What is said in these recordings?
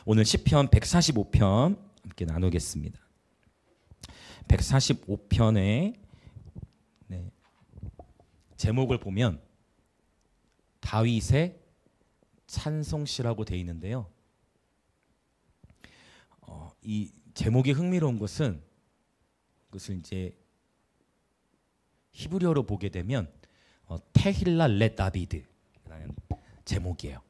오늘 시편 145편 함께 나누겠습니다. 145편의 제목을 보면 다윗의 찬송시라고 되어 있는데요. 이 제목이 흥미로운 것은 그것을 이제 히브리어로 보게 되면 테힐라 레 다비드라는 제목이에요.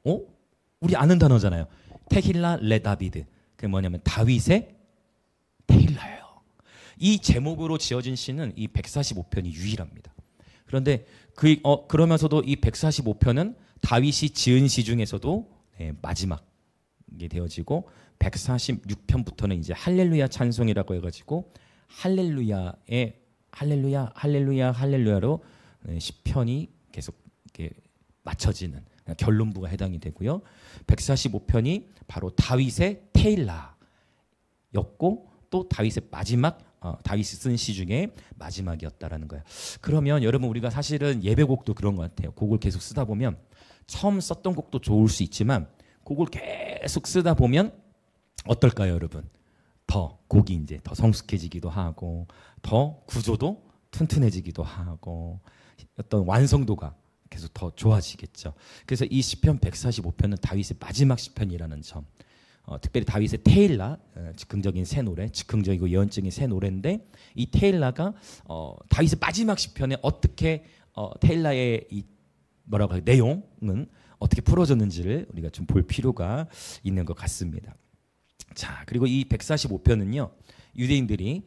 우리 아는 단어잖아요. 테힐라 레 다비드. 그게 뭐냐면 다윗의 테힐라예요. 이 제목으로 지어진 시는 이 145편이 유일합니다. 그런데 그러면서도 이 145편은 다윗이 지은 시 중에서도 마지막이 되어지고 146편부터는 이제 할렐루야 찬송이라고 해가지고 할렐루야의 할렐루야로 시편이 계속 이렇게 맞춰지는 결론부가 해당이 되고요. 145편이 바로 다윗의 테일라였고 또 다윗의 마지막 다윗이 쓴 시 중에 마지막이었다라는 거예요. 그러면 여러분 우리가 사실은 예배곡도 그런 것 같아요. 곡을 계속 쓰다 보면 처음 썼던 곡도 좋을 수 있지만 곡을 계속 쓰다 보면 어떨까요, 여러분? 더 곡이 이제 더 성숙해지기도 하고 더 구조도 튼튼해지기도 하고 어떤 완성도가 계속 더 좋아지겠죠. 그래서 이 시편 145편은 다윗의 마지막 시편이라는 점, 특별히 다윗의 테일라, 즉흥적인 새 노래, 즉흥적이고 예언적인 새 노래인데 이 테일라가 다윗의 마지막 시편에 어떻게 테일라의 이 뭐라고 할까요? 내용은 어떻게 풀어졌는지를 우리가 좀 볼 필요가 있는 것 같습니다. 자, 그리고 이 145편은요, 유대인들이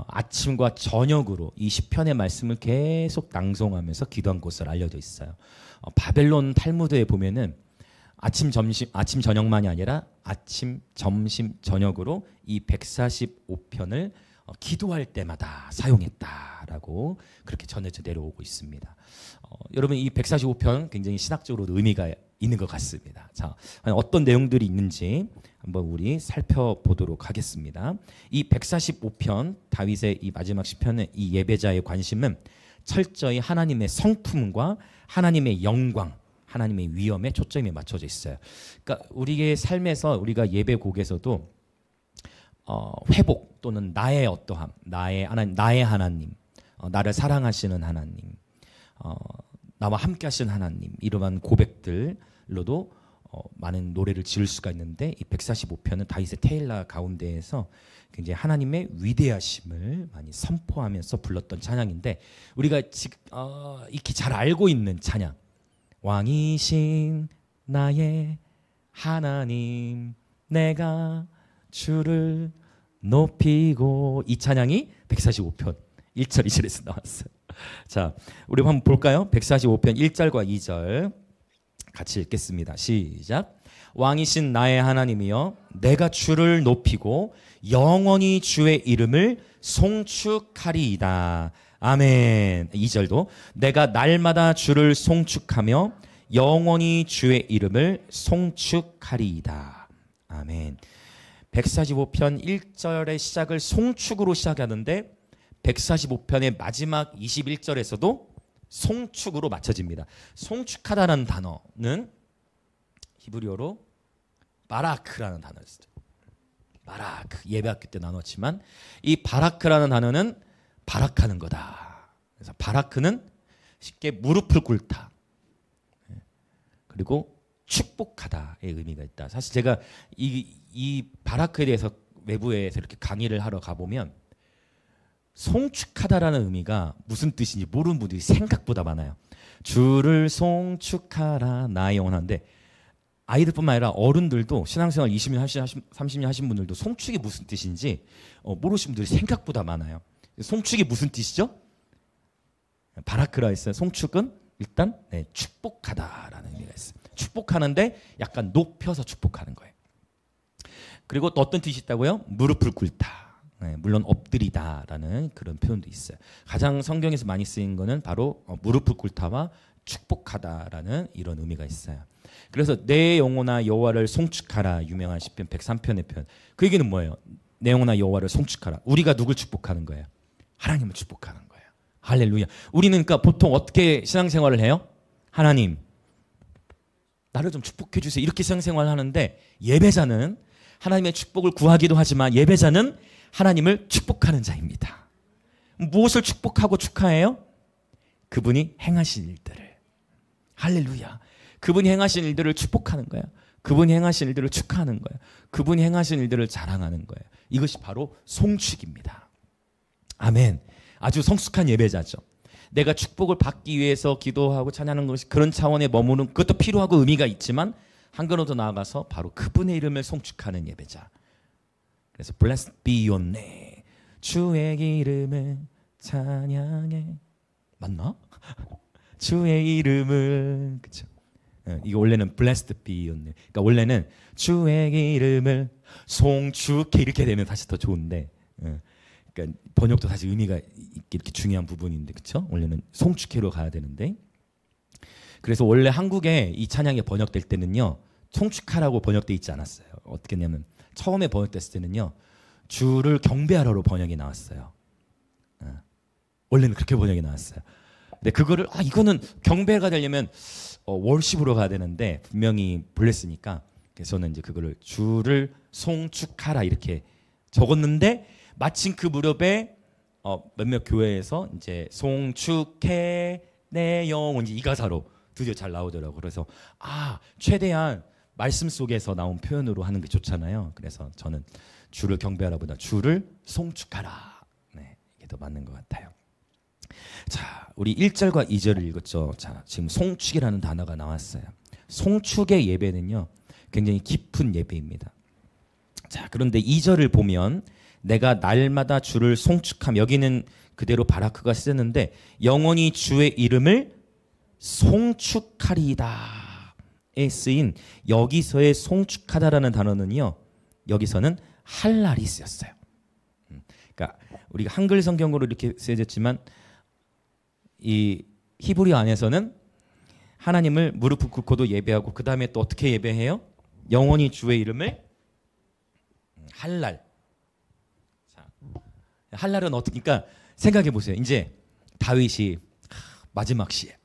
아침과 저녁으로 이 시편의 말씀을 계속 낭송하면서 기도한 것으로 알려져 있어요. 바벨론 탈무드에 보면은 아침 저녁만이 아니라 아침, 점심, 저녁으로 이 145편을 기도할 때마다 사용했다라고 그렇게 전해져 내려오고 있습니다. 여러분 이 145편 굉장히 신학적으로 의미가 있는 것 같습니다. 자, 어떤 내용들이 있는지 한번 우리 살펴보도록 하겠습니다. 이 145편 다윗의 이 마지막 시편의 이 예배자의 관심은 철저히 하나님의 성품과 하나님의 영광, 하나님의 위엄에 초점이 맞춰져 있어요. 그러니까 우리의 삶에서 우리가 예배곡에서도 회복 또는 나의 어떠함, 나의 하나님, 나를 사랑하시는 하나님, 나와 함께 하시는 하나님, 이러한 고백들로도 많은 노래를 지을 수가 있는데 이 145편은 다윗의 테일라 가운데에서 굉장히 하나님의 위대하심을 많이 선포하면서 불렀던 찬양인데 우리가 익히 잘 알고 있는 찬양, 왕이신 나의 하나님 내가 주를 높이고, 이 찬양이 145편 1절 2절에서 나왔어요. 자, 우리 한번 볼까요? 145편 1절과 2절 같이 읽겠습니다. 시작. 왕이신 나의 하나님이여 내가 주를 높이고 영원히 주의 이름을 송축하리이다. 아멘. 2절도 내가 날마다 주를 송축하며 영원히 주의 이름을 송축하리이다. 아멘. 145편 1절의 시작을 송축으로 시작하는데 145편의 마지막 21절에서도 송축으로 맞춰집니다. 송축하다는 단어는 히브리어로 바라크라는 단어였어요. 바라크, 예배학교 때 나눴지만 이 바라크라는 단어는 바락하는 거다. 그래서 바라크는 쉽게 무릎을 꿇다, 그리고 축복하다의 의미가 있다. 사실 제가 이 바라크에 대해서 외부에서 이렇게 강의를 하러 가보면 송축하다라는 의미가 무슨 뜻인지 모르는 분들이 생각보다 많아요. 주를 송축하라 나의 영혼한데 아이들뿐만 아니라 어른들도 신앙생활 20년 30년 하신 분들도 송축이 무슨 뜻인지 모르시는 분들이 생각보다 많아요. 송축이 무슨 뜻이죠? 바라크라 했어요. 송축은 일단 축복하다라는 의미가 있어요. 축복하는데 약간 높여서 축복하는 거예요. 그리고 또 어떤 뜻이 있다고요? 무릎을 꿇다. 물론 엎드리다라는 그런 표현도 있어요. 가장 성경에서 많이 쓰인 거는 바로 무릎을 꿇다와 축복하다라는 이런 의미가 있어요. 그래서 내 영혼아 여호와를 송축하라, 유명한 시편 103편의 표현. 그 얘기는 뭐예요? 내 영혼아 여호와를 송축하라. 우리가 누굴 축복하는 거예요? 하나님을 축복하는 거예요. 할렐루야. 우리는 그러니까 보통 어떻게 신앙생활을 해요? 하나님 나를 좀 축복해 주세요. 이렇게 신앙생활을 하는데 예배자는 하나님의 축복을 구하기도 하지만 예배자는 하나님을 축복하는 자입니다. 무엇을 축복하고 축하해요? 그분이 행하신 일들을. 할렐루야. 그분이 행하신 일들을 축복하는 거예요. 그분이 행하신 일들을 축하하는 거예요. 그분이 행하신 일들을 자랑하는 거예요. 이것이 바로 송축입니다. 아멘. 아주 성숙한 예배자죠. 내가 축복을 받기 위해서 기도하고 찬양하는 것이 그런 차원에 머무는 그것도 필요하고 의미가 있지만 한 걸음 더 나아가서 바로 그분의 이름을 송축하는 예배자. 그래서 Blessed be your name. 주의 이름을 찬양해. 맞나? 주의 이름을 그쵸? 이거 원래는 Blessed be your name. 그러니까 원래는 주의 이름을 송축해 이렇게 되면 사실 더 좋은데. 그러니까 번역도 사실 의미가 이렇게 중요한 부분인데 그렇죠? 원래는 송축해로 가야 되는데 그래서 원래 한국에 이 찬양이 번역될 때는요 송축하라고 번역돼 있지 않았어요. 어떻게 했냐면 처음에 번역됐을 때는요 주를 경배하라로 번역이 나왔어요. 원래는 그렇게 번역이 나왔어요. 근데 그거를 이거는 경배가 되려면 월십으로 가야 되는데 분명히 불렸으니까 그래서 저는 이제 그거를 주를 송축하라 이렇게 적었는데 마침 그 무렵에 몇몇 교회에서 이제 송축해 내 영혼 이 가사로 드디어 잘 나오더라고요. 그래서 최대한 말씀 속에서 나온 표현으로 하는 게 좋잖아요. 그래서 저는 주를 경배하라보다 주를 송축하라. 네, 이게 더 맞는 것 같아요. 자, 우리 1절과 2절을 읽었죠. 자, 지금 송축이라는 단어가 나왔어요. 송축의 예배는요 굉장히 깊은 예배입니다. 자, 그런데 2절을 보면 내가 날마다 주를 송축함. 여기는 그대로 바라크가 쓰는데 영원히 주의 이름을 송축하리다에 쓰인 여기서의 송축하다라는 단어는요. 여기서는 할랄이 쓰였어요. 그러니까 우리가 한글 성경으로 이렇게 쓰여졌지만 이 히브리 안에서는 하나님을 무릎 꿇고도 예배하고 그 다음에 또 어떻게 예배해요? 영원히 주의 이름을 할랄. 할랄은 어떻게? 그러니까 생각해 보세요. 이제 다윗이 마지막 시에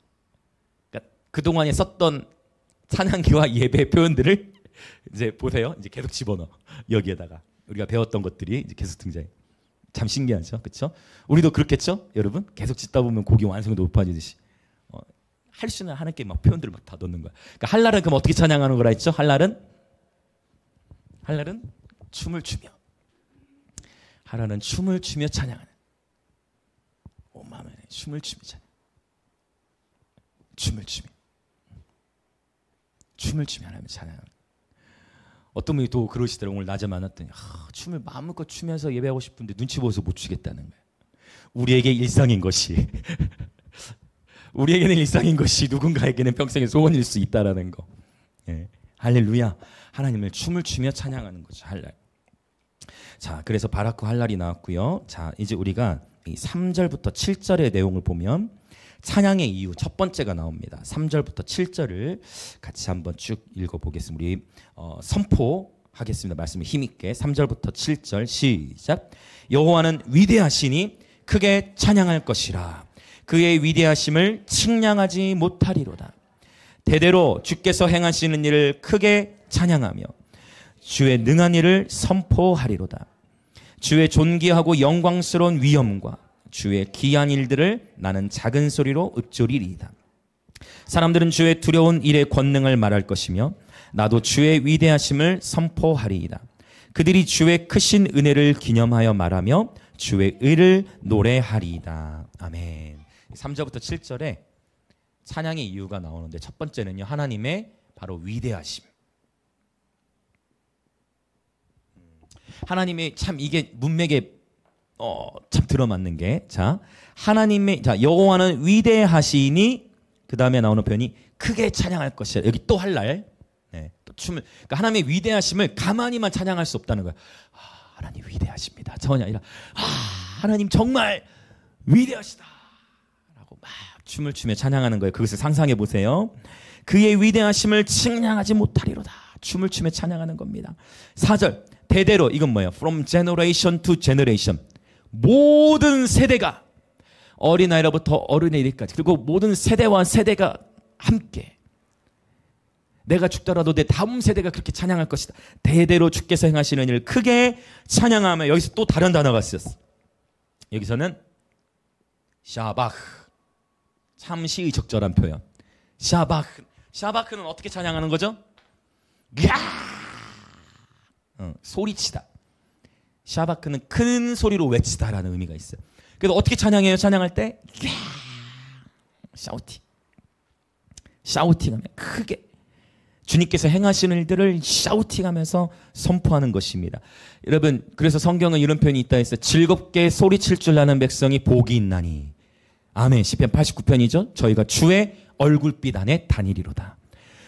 그러니까 그 동안에 썼던 찬양기와 예배 표현들을 이제 보세요. 이제 계속 집어넣어 여기에다가 우리가 배웠던 것들이 이제 계속 등장해. 참 신기하죠, 그렇죠? 우리도 그렇겠죠, 여러분? 계속 짓다 보면 곡이 완성이 높아지듯이 할 수는 하나님께 막 표현들을 막 다 넣는 거야. 그러니까 할랄은 그럼 어떻게 찬양하는 거라 했죠? 할랄은 춤을 추며. 하나는 춤을 추며 찬양하는. 오마메 춤을 추며 찬양. 춤을 추며 하나님 찬양하는. 어떤 분이 또 그러시더라고요. 오늘 낮에 만났더니 춤을 마음껏 추면서 예배하고 싶은데 눈치 보여서 못 추겠다는 거예요. 우리에게 일상인 것이 우리에게는 일상인 것이 누군가에게는 평생의 소원일 수 있다라는 거. 예. 할렐루야. 하나님을 춤을 추며 찬양하는 거죠. 할랄. 자, 그래서 바라크 할랄이 나왔고요. 자, 이제 우리가 이 3절부터 7절의 내용을 보면 찬양의 이유 첫 번째가 나옵니다. 3절부터 7절을 같이 한번 쭉 읽어보겠습니다. 우리 선포하겠습니다. 말씀을 힘있게 3절부터 7절 시작. 여호와는 위대하시니 크게 찬양할 것이라. 그의 위대하심을 측량하지 못하리로다. 대대로 주께서 행하시는 일을 크게 찬양하며 주의 능한 일을 선포하리로다. 주의 존귀하고 영광스러운 위엄과 주의 기한 일들을 나는 작은 소리로 읊조리리이다. 사람들은 주의 두려운 일의 권능을 말할 것이며 나도 주의 위대하심을 선포하리이다. 그들이 주의 크신 은혜를 기념하여 말하며 주의 의를 노래하리이다. 아멘. 3절부터 7절에 찬양의 이유가 나오는데 첫 번째는요, 하나님의 바로 위대하심. 하나님의 참 이게 문맥에 참 들어맞는 게, 자, 하나님의, 자, 여호와는 위대하시니 그 다음에 나오는 표현이 크게 찬양할 것이야. 여기 또 할랄, 네, 또 춤을, 그러니까 하나님의 위대하심을 가만히만 찬양할 수 없다는 거야. 하나님 위대하십니다. 전혀 아니라 하나님 정말 위대하시다라고 막 춤을 추며 찬양하는 거예요. 그것을 상상해 보세요. 그의 위대하심을 측량하지 못하리로다. 춤을 추며 찬양하는 겁니다. 4절 대대로, 이건 뭐예요? From generation to generation. 모든 세대가, 어린아이로부터 어른에 이르기까지, 그리고 모든 세대와 세대가 함께 내가 죽더라도 내 다음 세대가 그렇게 찬양할 것이다. 대대로 주께서 행하시는 일을 크게 찬양하며, 여기서 또 다른 단어가 쓰였어. 여기서는 샤바흐, 참 시의 적절한 표현. 샤바흐. 샤바흐는 어떻게 찬양하는 거죠? 소리치다. 샤바흐는 큰 소리로 외치다라는 의미가 있어요. 그래서 어떻게 찬양해요? 찬양할 때 샤우팅. 샤우팅하면 크게 주님께서 행하시는 일들을 샤우팅하면서 선포하는 것입니다. 여러분, 그래서 성경은 이런 표현이 있다 했어요. 즐겁게 소리칠 줄 아는 백성이 복이 있나니. 아멘. 시편 89편이죠. 저희가 주의 얼굴빛 안에 다니리로다.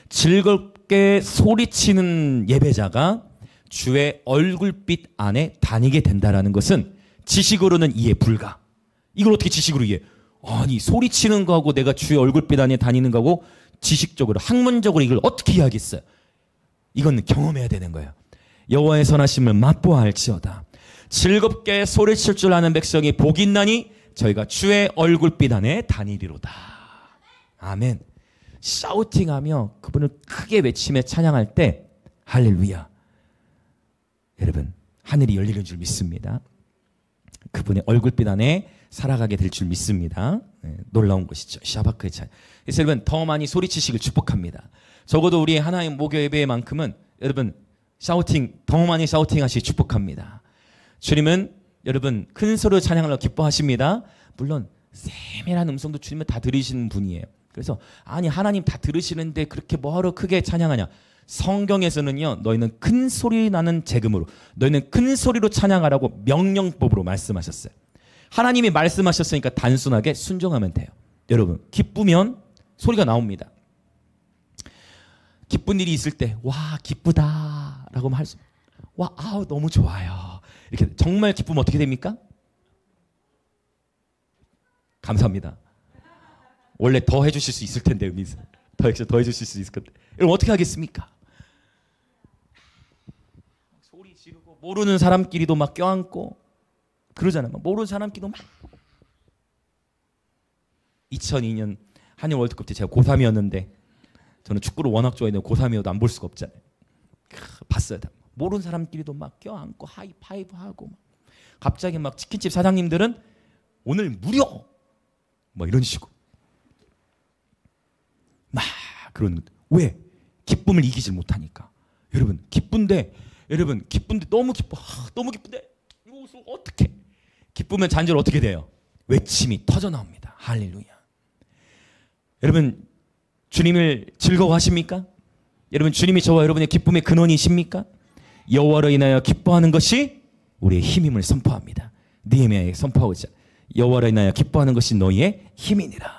즐겁게 소리치는 예배자가 주의 얼굴빛 안에 다니게 된다라는 것은 지식으로는 이해 불가. 이걸 어떻게 지식으로 이해? 아니, 소리치는 거하고 내가 주의 얼굴빛 안에 다니는 거하고 지식적으로, 학문적으로 이걸 어떻게 이해하겠어요? 이건 경험해야 되는 거예요. 여호와의 선하심을 맛보아 알지어다. 즐겁게 소리칠 줄 아는 백성이 복이 있나니 저희가 주의 얼굴빛 안에 다니리로다. 아멘. 샤우팅하며 그분을 크게 외치며 찬양할 때 할렐루야. 여러분, 하늘이 열리는 줄 믿습니다. 그분의 얼굴빛 안에 살아가게 될 줄 믿습니다. 네, 놀라운 것이죠. 샤바크의 찬양. 그래서 여러분, 더 많이 소리치시길 축복합니다. 적어도 우리 하나님 목요 예배만큼은 여러분 샤우팅, 더 많이 샤우팅 하시기 축복합니다. 주님은 여러분 큰 소리로 찬양을 기뻐하십니다. 물론 세밀한 음성도 주님은 다 들으시는 분이에요. 그래서 아니, 하나님 다 들으시는데 그렇게 뭐하러 크게 찬양하냐. 성경에서는요, 너희는 큰 소리 나는 재금으로, 너희는 큰 소리로 찬양하라고 명령법으로 말씀하셨어요. 하나님이 말씀하셨으니까 단순하게 순종하면 돼요. 여러분, 기쁘면 소리가 나옵니다. 기쁜 일이 있을 때 와 기쁘다라고 할 수, 와 아우 너무 좋아요. 이렇게 정말 기쁘면 어떻게 됩니까? 감사합니다. 원래 더 해주실 수 있을 텐데, 더 해주실 수 있을 건데, 여러분 어떻게 하겠습니까? 소리 지르고 모르는 사람끼리도 막 껴안고 그러잖아요. 모르는 사람끼리도 막. 2002년 한일 월드컵 때 제가 고3이었는데, 저는 축구를 워낙 좋아했는데 고3이어도 안 볼 수가 없잖아요. 봤어요. 모르는 사람끼리도 막 껴안고 하이파이브 하고, 갑자기 막 치킨집 사장님들은 오늘 무료 뭐 이런 식으로 막 그러는. 왜? 기쁨을 이기질 못하니까. 여러분 기쁜데 너무 기뻐, 너무 기쁜데 이거 어떻게? 기쁘면 잔절 어떻게 돼요? 외침이 터져 나옵니다. 할렐루야. 여러분 주님을 즐거워하십니까? 여러분 주님이 저와 여러분의 기쁨의 근원이십니까? 여호와로 인하여 기뻐하는 것이 우리의 힘임을 선포합니다. 느헤미야에 선포하고 있잖아요. 여호와로 인하여 기뻐하는 것이 너희의 힘이니라.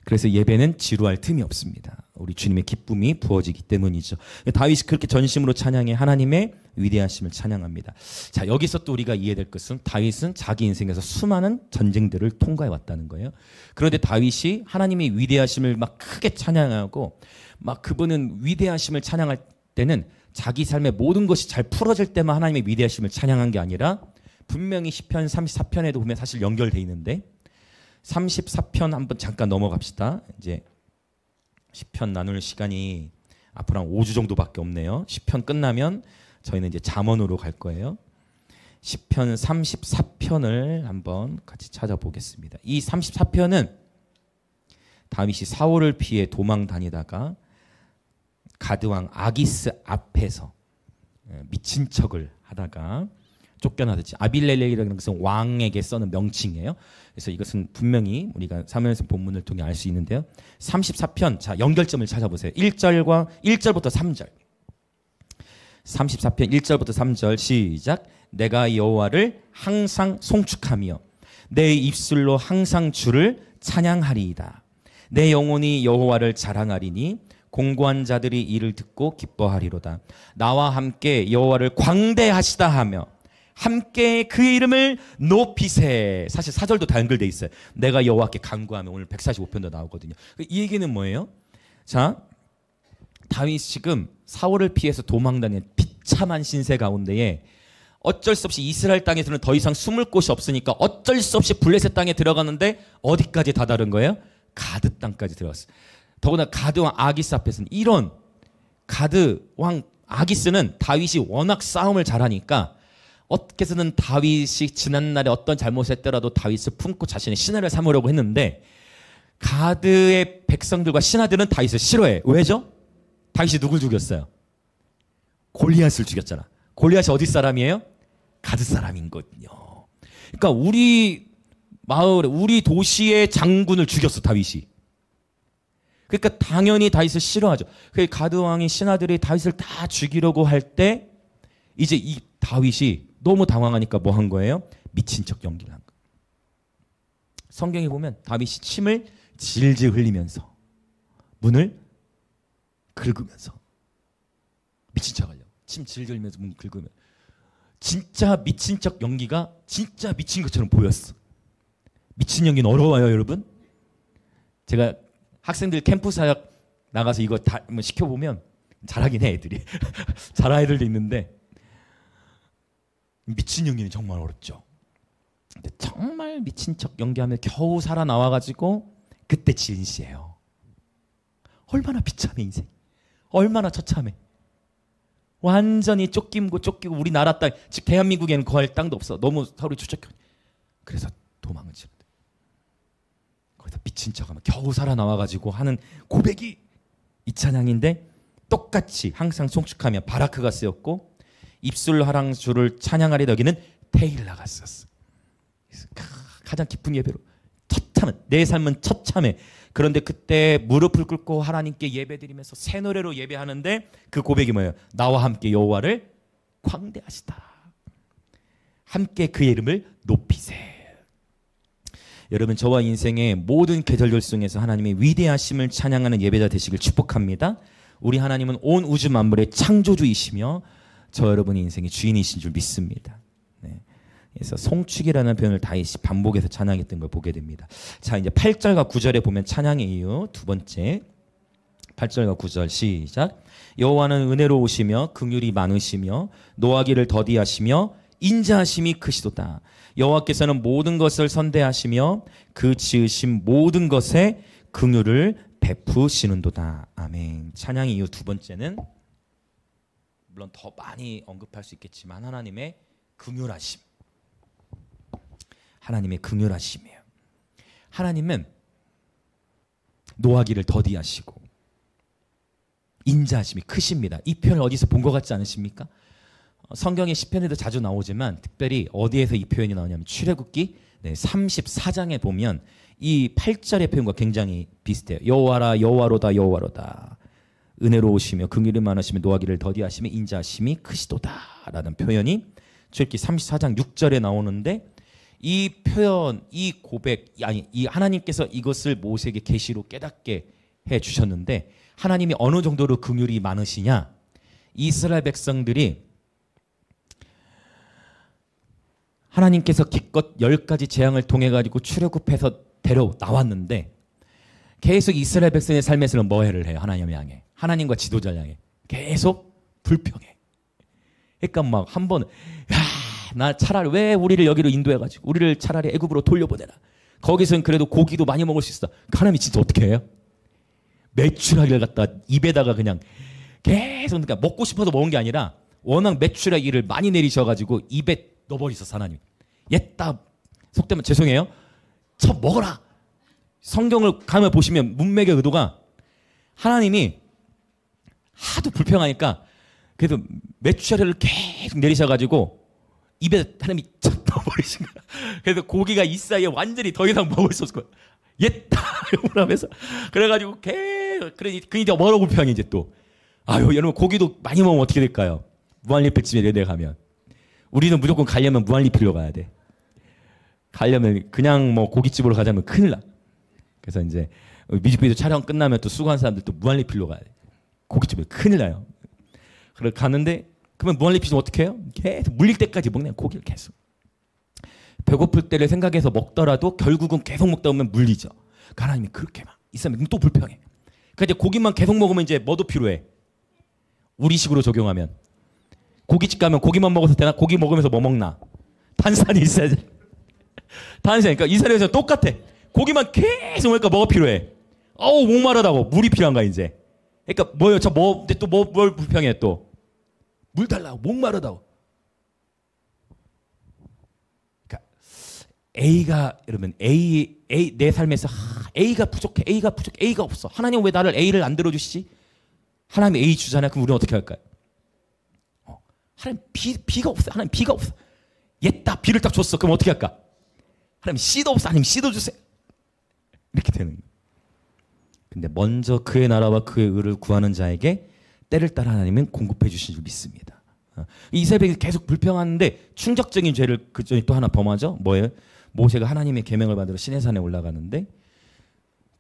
그래서 예배는 지루할 틈이 없습니다. 우리 주님의 기쁨이 부어지기 때문이죠. 다윗이 그렇게 전심으로 찬양해 하나님의 위대하심을 찬양합니다. 자, 여기서 또 우리가 이해될 것은 다윗은 자기 인생에서 수많은 전쟁들을 통과해 왔다는 거예요. 그런데 다윗이 하나님의 위대하심을 막 크게 찬양하고, 막 그분은 위대하심을 찬양할 때는 자기 삶의 모든 것이 잘 풀어질 때만 하나님의 위대하심을 찬양한 게 아니라, 분명히 시편 34편에도 보면 사실 연결돼 있는데, 34편 한번 잠깐 넘어갑시다. 이제 시편 나눌 시간이 앞으로 한 5주 정도밖에 없네요. 시편 끝나면 저희는 이제 잠언으로 갈 거예요. 시편 34편을 한번 같이 찾아보겠습니다. 이 34편은 다윗이 사울을 피해 도망 다니다가 가드왕 아기스 앞에서 미친 척을 하다가 쫓겨나듯이, 아빌레렉이라는 것은 왕에게 쓰는 명칭이에요. 그래서 이것은 분명히 우리가 사무엘상 본문을 통해 알 수 있는데요. 34편, 자 연결점을 찾아보세요. 1절부터 3절. 34편 1절부터 3절 시작. 내가 여호와를 항상 송축하며 내 입술로 항상 주를 찬양하리이다. 내 영혼이 여호와를 자랑하리니 공고한 자들이 이를 듣고 기뻐하리로다. 나와 함께 여호와를 광대하시다 하며 함께 그의 이름을 높이세. 사실 4절도 다 연결돼 있어요. 내가 여호와께 간구하면 오늘 145편도 나오거든요. 이 얘기는 뭐예요? 자, 다윗이 지금 사울을 피해서 도망다니는 비참한 신세 가운데에 어쩔 수 없이 이스라엘 땅에서는 더 이상 숨을 곳이 없으니까 어쩔 수 없이 블레셋 땅에 들어가는데 어디까지 다다른 거예요? 가드 땅까지 들어갔어요. 더구나 가드 왕 아기스 앞에서는 이런 가드 왕 아기스는 다윗이 워낙 싸움을 잘하니까 어떻게 해서는 다윗이 지난날에 어떤 잘못을 했더라도 다윗을 품고 자신의 신하를 삼으려고 했는데 가드의 백성들과 신하들은 다윗을 싫어해. 왜죠? 다윗이 누굴 죽였어요? 골리앗을 죽였잖아. 골리앗이 어디 사람이에요? 가드 사람이거든요. 그러니까 우리 마을에 우리 도시의 장군을 죽였어 다윗이. 그러니까 당연히 다윗을 싫어하죠. 그 가드 왕이 신하들이 다윗을 다 죽이려고 할 때 이제 이 다윗이 너무 당황하니까 뭐 한 거예요? 미친 척 연기를 한 거예요. 성경에 보면 다윗이 침을 질질 흘리면서 문을 긁으면서 미친 척 하려고 침 질질 흘리면서 문 긁으면 진짜 미친 척 연기가 진짜 미친 것처럼 보였어. 미친 연기는 어려워요 여러분. 제가 학생들 캠프 사역 나가서 이거 다 시켜보면 잘하긴 해 애들이. 잘하는 애들도 있는데 미친 연기는 정말 어렵죠. 근데 정말 미친 척 연기하면 겨우 살아나와가지고 그때 지은 시예요. 얼마나 비참해 인생. 얼마나 처참해. 완전히 쫓기고 우리나라 땅, 즉 대한민국에는 거할 땅도 없어. 너무 서로 추적해. 그래서 도망을 치는데 거기서 미친 척하면 겨우 살아나와가지고 하는 고백이 이 찬양인데 똑같이 항상 송축하며 바라크가 쓰였고 입술 하랑주를 찬양하려 여기는 테일라가 쓰였어. 가장 깊은 예배로 처참한 내 삶은 처참해. 그런데 그때 무릎을 꿇고 하나님께 예배드리면서 새 노래로 예배하는데 그 고백이 뭐예요? 나와 함께 여호와를 광대하시다. 함께 그의 이름을 높이세. 여러분 저와 인생의 모든 계절 열성에서 하나님의 위대하심을 찬양하는 예배자 되시길 축복합니다. 우리 하나님은 온 우주 만물의 창조주이시며 저 여러분의 인생의 주인이신 줄 믿습니다. 네. 그래서 송축이라는 표현을 다윗이 반복해서 찬양했던 걸 보게 됩니다. 자 이제 8절과 9절에 보면 찬양의 이유 두 번째 8절과 9절 시작. 여호와는 은혜로우시며 긍휼이 많으시며 노하기를 더디하시며 인자하심이 크시도다. 여호와께서는 모든 것을 선대하시며 그 지으신 모든 것에 긍휼을 베푸시는도다. 아멘. 찬양의 이유 두 번째는 물론 더 많이 언급할 수 있겠지만 하나님의 긍휼하심. 하나님의 긍휼하심이에요. 하나님은 노하기를 더디하시고 인자하심이 크십니다. 이 표현을 어디서 본 것 같지 않으십니까? 성경의 시편에도 자주 나오지만 특별히 어디에서 이 표현이 나오냐면 출애굽기 34장에 보면 이 8절의 표현과 굉장히 비슷해요. 여호와라 여호와로다 여호와로다. 은혜로우시며 긍휼이 많으시며 노하기를 더디하시며 인자하심이 크시도다 라는 표현이 출애굽기 34장 6절에 나오는데 이 표현, 이 고백, 이 하나님께서 이것을 모세에게 계시로 깨닫게 해주셨는데 하나님이 어느 정도로 긍휼이 많으시냐. 이스라엘 백성들이 하나님께서 기껏 10가지 재앙을 통해 가지고 출애굽해서 데려 나왔는데 계속 이스라엘 백성의 삶에서는 뭐해를 해요? 하나님을 향해. 하나님과 지도자를 향해. 계속 불평해. 그러니까 막 한 번 나 차라리 왜 우리를 여기로 인도해가지고 우리를 차라리 애굽으로 돌려보내라. 거기서는 그래도 고기도 많이 먹을 수 있어. 하나님이 진짜 어떻게 해요? 메추라기를 갖다 입에다가 그냥 계속 그러니까 먹고 싶어서 먹은 게 아니라 워낙 메추라기를 많이 내리셔가지고 입에 넣어버리셨어 하나님. 옛다 속되면 죄송해요. 쳐 먹어라. 성경을 가면 보시면 문맥의 의도가 하나님이 하도 불평하니까 그래도 메추라기를 계속 내리셔가지고 입에 하나님이 쳐 넣어버리신 거야. 그래서 고기가 이 사이에 완전히 더 이상 먹을 수 없을 거야. 옛다 하면서 그래가지고 계속 그러니까 뭐라고 불평이 이제 또 아유 여러분 고기도 많이 먹으면 어떻게 될까요? 무한리필집에 내가 가면 우리는 무조건 가려면 무한리필로 가야 돼. 가려면 그냥 뭐 고깃집으로 가자면 큰일 나. 그래서 이제 뮤직비디오 촬영 끝나면 또 수고한 사람들 또 무한리필로 가야 돼. 고깃집에 큰일 나요. 그래 가는데 그러면 무한리필은 어떻게 해요? 계속 물릴 때까지 먹는 고기를 계속. 배고플 때를 생각해서 먹더라도 결국은 계속 먹다 보면 물리죠. 하나님이 그렇게 막 이 사람이 또 불평해. 그러니까 이제 고기만 계속 먹으면 이제 뭐도 필요해? 우리식으로 적용하면 고깃집 가면 고기만 먹어서 되나? 고기 먹으면서 뭐 먹나? 탄산이 있어야지. 탄산. 그러니까 이스라엘에서 똑같아. 고기만 계속 먹으니까 뭐가 필요해? 어우 목마르다고 물이 필요한가 이제. 그러니까 뭐요? 근데 또 뭘 불평해 또? 물 달라고 목마르다고. 그러니까 A가 여러분 A 내 삶에서 A가 부족해. A가 없어. 하나님 왜 나를 A를 안 들어주시지? 하나님 A 주잖아요. 그럼 우리는 어떻게 할까요? 하나님 B가 없어. 하나님 B가 없어. 얘딱 B를 딱 줬어. 그럼 어떻게 할까? 하나님 C도 없어. 하나님 C도 주세요. 이렇게 되는 거예요. 근데 먼저 그의 나라와 그의 의를 구하는 자에게 때를 따라 하나님은 공급해 주실 줄 믿습니다. 이세벨이 계속 불평하는데 충격적인 죄를 그 전에 또 하나 범하죠. 뭐예요? 모세가 하나님의 계명을 받으러 시내산에 올라가는데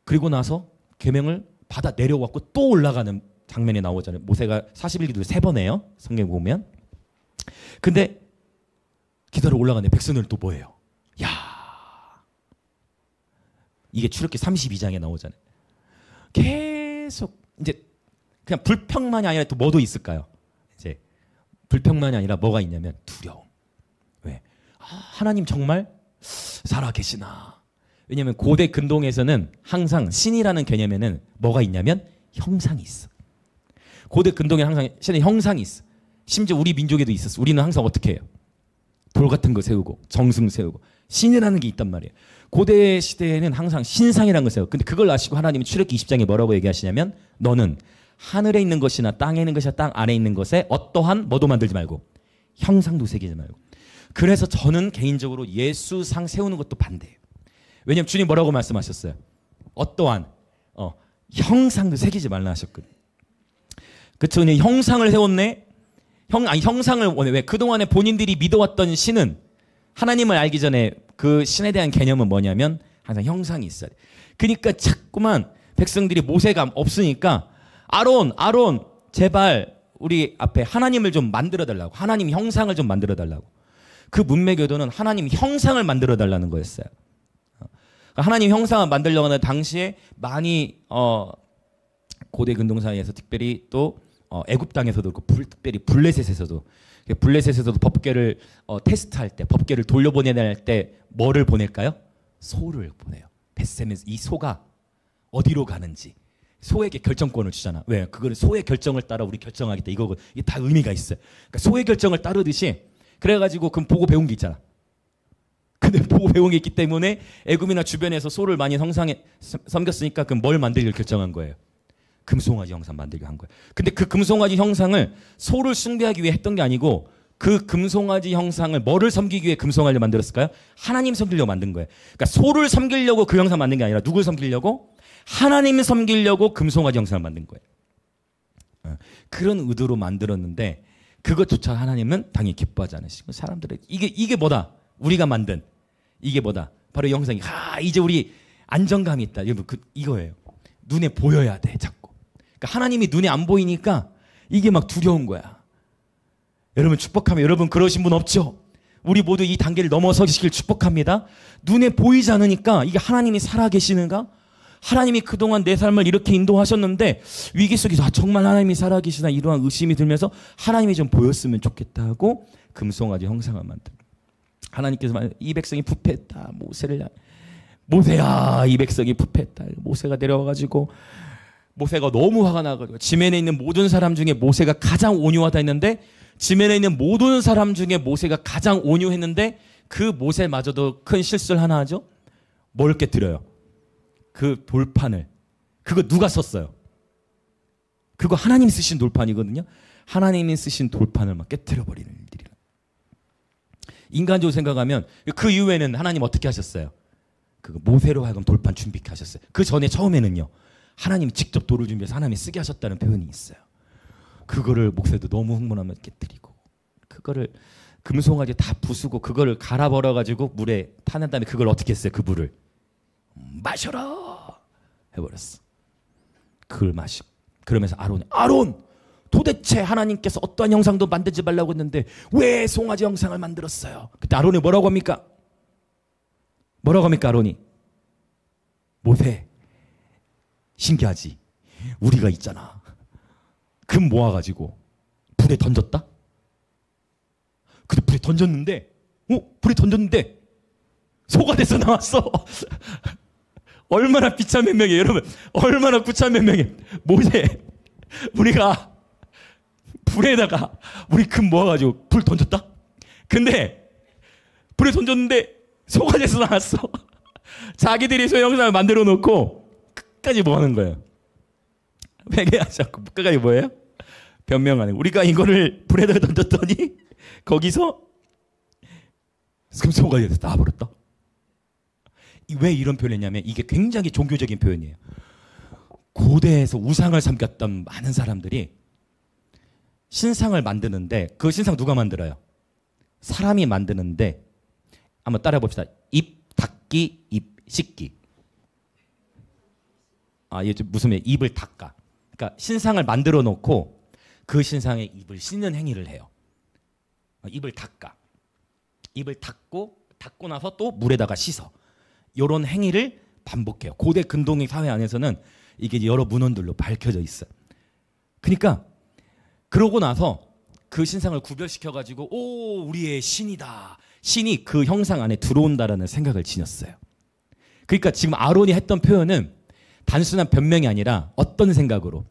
그리고 나서 계명을 받아 내려왔고 또 올라가는 장면이 나오잖아요. 모세가 40일 기도를 3번 해요. 성경 보면. 근데 기도를 올라가는데 백성들은 또 뭐예요? 야, 이게 출애굽기 32장에 나오잖아요. 계속 이제 그냥 불평만이 아니라 또 뭐도 있을까요? 이제 불평만이 아니라 뭐가 있냐면 두려움. 왜? 하나님 정말 살아 계시나? 왜냐하면 고대 근동에서는 항상 신이라는 개념에는 뭐가 있냐면 형상이 있어. 고대 근동에 항상 신의 형상이 있어. 심지어 우리 민족에도 있었어. 우리는 항상 어떻게 해요? 돌 같은 거 세우고 정승 세우고 신이라는 게 있단 말이에요. 고대 시대에는 항상 신상이라는 걸 세워. 근데 그걸 아시고 하나님이 출애굽기 20장에 뭐라고 얘기하시냐면 너는 하늘에 있는 것이나 땅에 있는 것이나 땅 안에 있는 것에 어떠한 뭐도 만들지 말고 형상도 새기지 말고. 그래서 저는 개인적으로 예수상 세우는 것도 반대예요. 왜냐하면 주님 뭐라고 말씀하셨어요? 어떠한 형상도 새기지 말라 하셨거든요. 그쵸? 형상을 세웠네. 형상을 원해. 왜? 그동안에 본인들이 믿어왔던 신은 하나님을 알기 전에 그 신에 대한 개념은 뭐냐면 항상 형상이 있어야 돼. 그러니까 자꾸만 백성들이 모세가 없으니까 아론 제발 우리 앞에 하나님을 좀 만들어 달라고. 하나님 형상을 좀 만들어 달라고. 그 문맥에도는 하나님 형상을 만들어 달라는 거였어요. 하나님 형상을 만들려고 하는 당시에 많이 고대 근동사회에서 특별히 또 애굽 땅에서도 그렇고 특별히 블레셋에서도 법궤를 테스트할 때 법궤를 돌려보내야 때 뭐를 보낼까요? 소를 보내요. 벳셈에서 이 소가 어디로 가는지 소에게 결정권을 주잖아. 왜? 그거는 소의 결정을 따라 우리 결정하겠다. 이게 다 의미가 있어요. 그러니까 소의 결정을 따르듯이 그래가지고 그럼 보고 배운 게 있잖아. 근데 보고 배운 게 있기 때문에 애굽이나 주변에서 소를 많이 섬겼으니까 그럼 뭘 만들기를 결정한 거예요. 금송아지 형상 만들게 한 거예요. 근데 그 금송아지 형상을 소를 숭배하기 위해 했던 게 아니고 그 금송아지 형상을 뭐를 섬기기 위해 금송아지를 만들었을까요? 하나님 섬기려고 만든 거예요. 그러니까 소를 섬기려고 그 형상 만든 게 아니라 누굴 섬기려고? 하나님을 섬기려고 금송아지 형상을 만든 거예요. 그런 의도로 만들었는데 그것조차 하나님은 당연히 기뻐하지 않으시고 사람들의 이게 뭐다? 우리가 만든 이게 뭐다? 바로 이 형상이 이제 우리 안정감이 있다. 이거예요. 눈에 보여야 돼 자꾸. 그러니까 하나님이 눈에 안 보이니까 이게 막 두려운 거야. 여러분 축복하면 여러분 그러신 분 없죠? 우리 모두 이 단계를 넘어서시길 축복합니다. 눈에 보이지 않으니까 이게 하나님이 살아계시는가? 하나님이 그동안 내 삶을 이렇게 인도하셨는데 위기 속에서 정말 하나님이 살아계시나 이러한 의심이 들면서 하나님이 좀 보였으면 좋겠다 하고 금송아지 형상을 만든. 하나님께서 이 백성이 부패했다. 모세야 이 백성이 부패했다. 모세가 내려와가지고 모세가 너무 화가 나가지고 지면에 있는 모든 사람 중에 모세가 가장 온유하다 했는데 지면에 있는 모든 사람 중에 모세가 가장 온유했는데 그 모세마저도 큰 실수를 하나 하죠. 뭘 깨뜨려요? 그 돌판을. 그거 누가 썼어요? 그거 하나님이 쓰신 돌판이거든요. 하나님이 쓰신 돌판을 막 깨뜨려버리는 일들이. 인간적으로 생각하면 그 이후에는 하나님 어떻게 하셨어요? 그 모세로 하여금 돌판 준비케 하셨어요. 그 전에 처음에는요. 하나님이 직접 돌을 준비해서 하나님이 쓰게 하셨다는 표현이 있어요. 그거를 목사도 너무 흥분하면 깨뜨리고 그거를 금송아지 다 부수고 그거를 갈아버려가지고 물에 타는 다음에 그걸 어떻게 했어요? 그 물을 마셔라 해버렸어. 그걸 마시고 그러면서 아론 도대체 하나님께서 어떠한 형상도 만들지 말라고 했는데 왜 송아지 형상을 만들었어요? 그때 아론이 뭐라고 합니까? 아론이 모세 신기하지? 우리가 있잖아 금 모아가지고 불에 던졌다? 근데 불에 던졌는데 소가 돼서 나왔어. 얼마나 비참한 명이에요, 여러분. 얼마나 구참한 명이에요. 모세, 우리가 불에다가 우리 금 모아가지고 불 던졌다. 근데 불에 던졌는데 속아져서 나왔어. 자기들이 소형상을 만들어 놓고 끝까지 뭐 하는 거예요? 회개하지 않고 끝까지 뭐예요? 변명하는. 우리가 이거를 불에다가 던졌더니 거기서 속아져서 나와버렸다. 왜 이런 표현을 했냐면 이게 굉장히 종교적인 표현이에요. 고대에서 우상을 섬겼던 많은 사람들이 신상을 만드는데 그 신상 누가 만들어요? 사람이 만드는데 한번 따라해 봅시다. 입 닦기, 입 씻기. 이게 무슨 말? 입을 닦아. 그러니까 신상을 만들어 놓고 그 신상에 입을 씻는 행위를 해요. 입을 닦아. 입을 닦고 나서 또 물에다가 씻어. 이런 행위를 반복해요. 고대 근동의 사회 안에서는 이게 여러 문헌들로 밝혀져 있어요. 그러니까 그러고 나서 그 신상을 구별시켜가지고 오, 우리의 신이다. 신이 그 형상 안에 들어온다라는 생각을 지녔어요. 그러니까 지금 아론이 했던 표현은 단순한 변명이 아니라 어떤 생각으로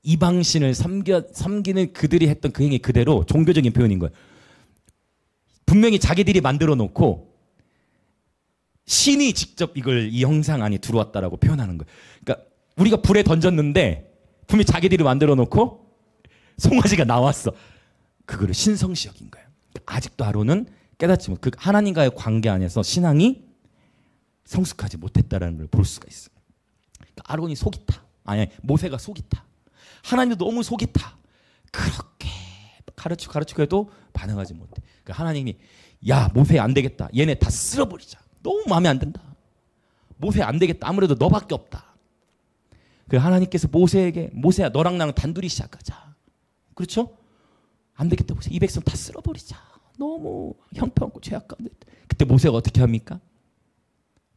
이방신을 섬기는 그들이 했던 그 행위 그대로 종교적인 표현인 거예요. 분명히 자기들이 만들어 놓고 신이 직접 이 형상 안에 들어왔다라고 표현하는 거예요. 그러니까 우리가 불에 던졌는데 분명히 자기들이 만들어 놓고 송아지가 나왔어. 그거를 신성시 여긴 거예요. 아직도 아론은 깨닫지 못, 그 하나님과의 관계 안에서 신앙이 성숙하지 못했다라는 걸 볼 수가 있어요. 그러니까 아론이 속이 타. 모세가 속이 타. 하나님도 너무 속이 타. 그렇게 가르치고 해도 반응하지 못해. 그러니까 하나님이 야, 모세 안 되겠다. 얘네 다 쓸어버리자. 너무 마음에 안 든다. 모세 안 되겠다. 아무래도 너밖에 없다. 그 하나님께서 모세에게 모세야 너랑 나랑 단둘이 시작하자. 그렇죠? 안 되겠다. 모세 이 백성 다 쓸어버리자. 너무 형편없고 죄악 가운데. 그때 모세가 어떻게 합니까?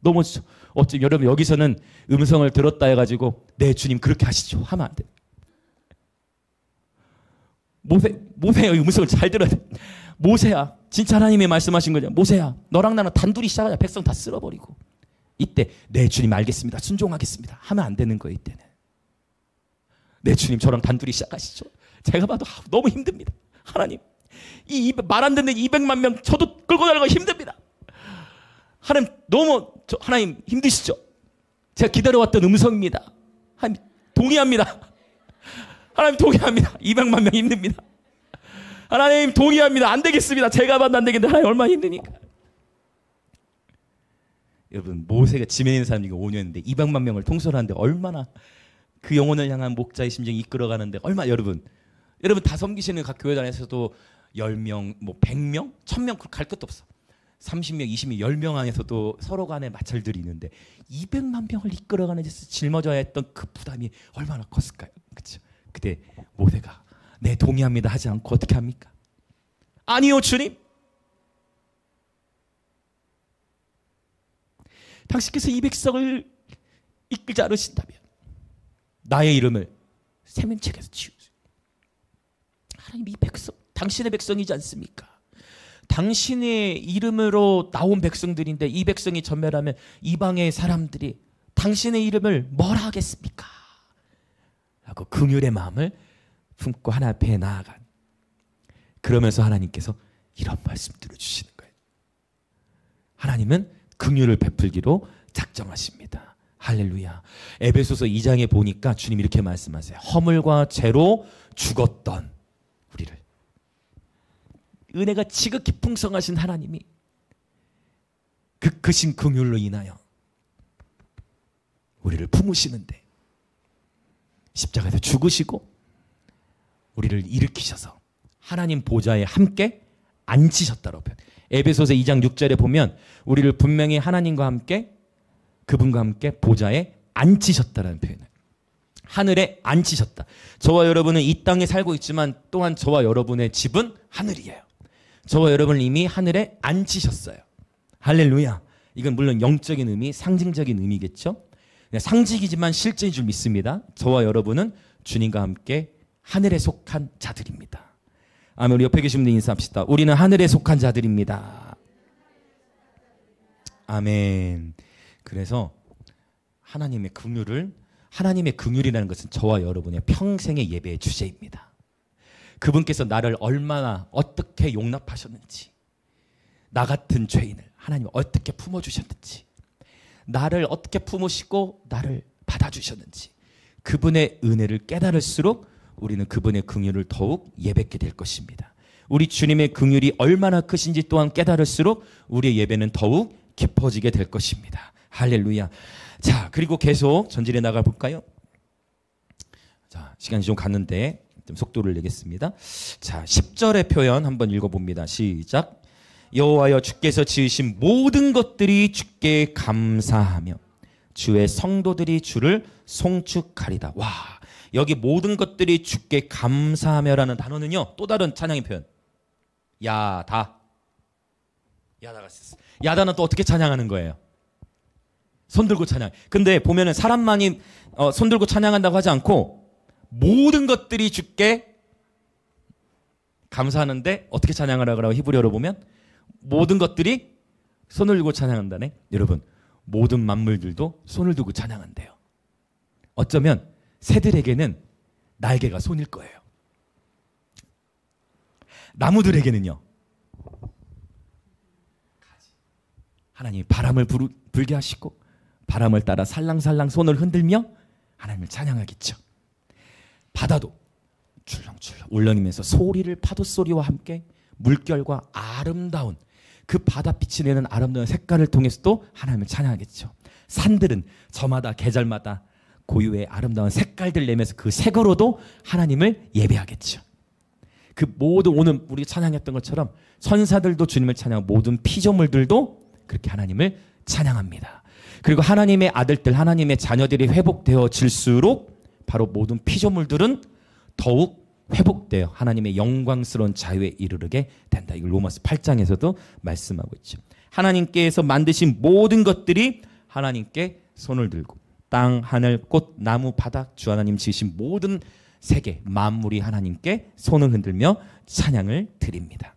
넘어지죠. 어쩜 여러분 여기서는 음성을 들었다 해가지고 네 주님 그렇게 하시죠 하면 안 돼. 모세의 음성을 잘 들어야 돼. 모세야 진짜 하나님이 말씀하신 거죠. 모세야 너랑 나랑 단둘이 시작하자. 백성 다 쓸어버리고. 이때 네 주님 알겠습니다. 순종하겠습니다 하면 안 되는 거예요. 이때는 네 주님 저랑 단둘이 시작하시죠. 제가 봐도 너무 힘듭니다. 하나님 이 말 안 듣는 200만 명 저도 끌고 가는 거 힘듭니다. 하나님 너무 하나님 힘드시죠? 제가 기다려왔던 음성입니다. 하나님 동의합니다. 하나님 동의합니다. 200만 명 힘듭니다. 하나님 동의합니다. 안 되겠습니다. 제가 봐도 안 되겠는데 하나님 얼마나 힘드니까. 여러분 모세가 지면에 있는 사람이 5년인데 200만 명을 통솔하는데 얼마나 그 영혼을 향한 목자의 심정이 이끌어가는데 얼마나 여러분 다 섬기시는 각 교회단에서도 10명, 뭐 100명, 1000명 갈 것도 없어. 30명, 20명, 10명 안에서도 서로 간에 마찰들이 있는데 200만 명을 이끌어가는 데서 짊어져야 했던 그 부담이 얼마나 컸을까요? 그렇죠? 그때 모세가 네 동의합니다 하지 않고 어떻게 합니까? 아니요 주님. 당신께서 이 백성을 이끌지 않으신다면 나의 이름을 세면책에서 지우세요. 하나님 이 백성 당신의 백성이지 않습니까? 당신의 이름으로 나온 백성들인데 이 백성이 전멸하면 이방의 사람들이 당신의 이름을 뭐라 하겠습니까? 라고 긍휼의 마음을 품고 하나님 앞에 나아간. 그러면서 하나님께서 이런 말씀 들어주시는 거예요. 하나님은 긍휼을 베풀기로 작정하십니다. 할렐루야. 에베소서 2장에 보니까 주님 이렇게 말씀하세요. 허물과 죄로 죽었던 우리를 은혜가 지극히 풍성하신 하나님이 그 크신 긍휼로 인하여 우리를 품으시는데 십자가에서 죽으시고 우리를 일으키셔서 하나님 보좌에 함께 앉히셨다라고 표현. 에베소서 2장 6절에 보면 우리를 분명히 하나님과 함께 그분과 함께 보좌에 앉히셨다라는 표현을. 하늘에 앉히셨다. 저와 여러분은 이 땅에 살고 있지만 또한 저와 여러분의 집은 하늘이에요. 저와 여러분은 이미 하늘에 앉히셨어요. 할렐루야. 이건 물론 영적인 의미, 상징적인 의미겠죠. 상징이지만 실제인 줄 믿습니다. 저와 여러분은 주님과 함께 하늘에 속한 자들입니다. 아멘. 우리 옆에 계신 분들 인사합시다. 우리는 하늘에 속한 자들입니다. 아멘. 그래서 하나님의 긍휼이라는 것은 저와 여러분의 평생의 예배의 주제입니다. 그분께서 나를 얼마나 어떻게 용납하셨는지, 나 같은 죄인을 하나님 어떻게 품어주셨는지, 나를 어떻게 품으시고 나를 받아주셨는지, 그분의 은혜를 깨달을수록 우리는 그분의 긍휼을 더욱 예배게 될 것입니다. 우리 주님의 긍휼이 얼마나 크신지 또한 깨달을수록 우리의 예배는 더욱 깊어지게 될 것입니다. 할렐루야. 자, 그리고 계속 전진해 나가 볼까요? 자, 시간이 좀 갔는데 좀 속도를 내겠습니다. 자, 10절의 표현 한번 읽어봅니다. 시작. 여호와여, 주께서 지으신 모든 것들이 주께 감사하며 주의 성도들이 주를 송축하리다. 와, 여기 모든 것들이 주께 감사하며라는 단어는요, 또 다른 찬양의 표현. 야다가 있었어. 야다는 또 어떻게 찬양하는 거예요? 손 들고 찬양. 근데 보면은 사람만이 손 들고 찬양한다고 하지 않고 모든 것들이 주께 감사하는데 어떻게 찬양하라고 히브리어로 보면 모든 것들이 손을 들고 찬양한다네. 여러분, 모든 만물들도 손을 들고 찬양한대요. 어쩌면 새들에게는 날개가 손일 거예요. 나무들에게는요, 하나님이 바람을 불게 하시고 바람을 따라 살랑살랑 손을 흔들며 하나님을 찬양하겠죠. 바다도 출렁출렁 울렁이면서 소리를 파도 소리와 함께 물결과 아름다운 그 바다빛이 내는 아름다운 색깔을 통해서도 하나님을 찬양하겠죠. 산들은 저마다 계절마다 고유의 아름다운 색깔들 내면서 그 색으로도 하나님을 예배하겠죠. 그 모든 오늘 우리 찬양했던 것처럼 천사들도 주님을 찬양하고 모든 피조물들도 그렇게 하나님을 찬양합니다. 그리고 하나님의 아들들, 하나님의 자녀들이 회복되어질수록 바로 모든 피조물들은 더욱 회복되어 하나님의 영광스러운 자유에 이르게 된다. 이걸 로마서 8장에서도 말씀하고 있죠. 하나님께서 만드신 모든 것들이 하나님께 손을 들고 땅, 하늘, 꽃, 나무, 바닥, 주 하나님 지으신 모든 세계 만물이 하나님께 손을 흔들며 찬양을 드립니다.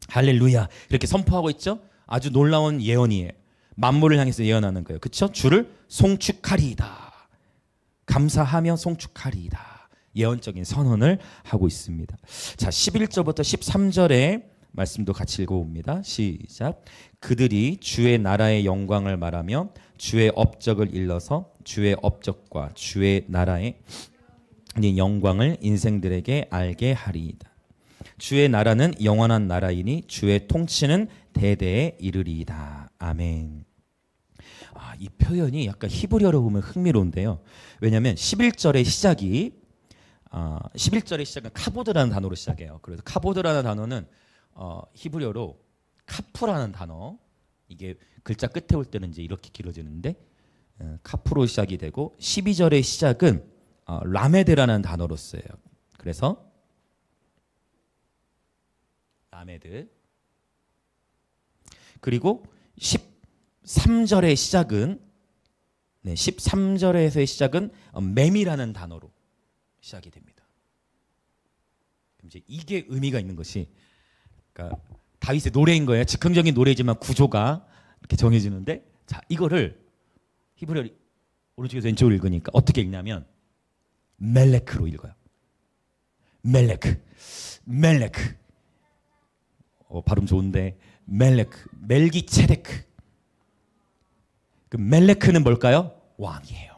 할렐루야. 이렇게 선포하고 있죠. 아주 놀라운 예언이에요. 만물을 향해서 예언하는 거예요. 그렇죠? 주를 송축하리이다. 감사하며 송축하리이다. 예언적인 선언을 하고 있습니다. 자, 11절부터 13절의 말씀도 같이 읽어봅니다. 시작. 그들이 주의 나라의 영광을 말하며 주의 업적을 일러서 주의 업적과 주의 나라의 영광을 인생들에게 알게 하리이다. 주의 나라는 영원한 나라이니 주의 통치는 대대에 이르리이다. 아멘. 이 표현이 약간 히브리어로 보면 흥미로운데요. 왜냐하면 11절의 시작은 카보드라는 단어로 시작해요. 그래서 카보드라는 단어는 히브리어로 카프라는 단어, 이게 글자 끝에 올 때는 이제 이렇게 길어지는데 카프로 시작이 되고 12절의 시작은 라메드라는 단어로 써요. 그래서 라메드. 그리고 13절의 시작은 13절에서의 시작은 맴이라는 단어로 시작이 됩니다. 이제 이게 의미가 있는 것이, 그러니까 다윗의 노래인 거예요. 즉흥적인 노래지만 구조가 이렇게 정해지는데, 자, 이거를 히브리어 오른쪽에서 왼쪽으로 읽으니까 어떻게 읽냐면 멜레크로 읽어요. 멜레크. 발음 좋은데 멜레크, 멜기체데크. 그 멜레크는 뭘까요? 왕이에요.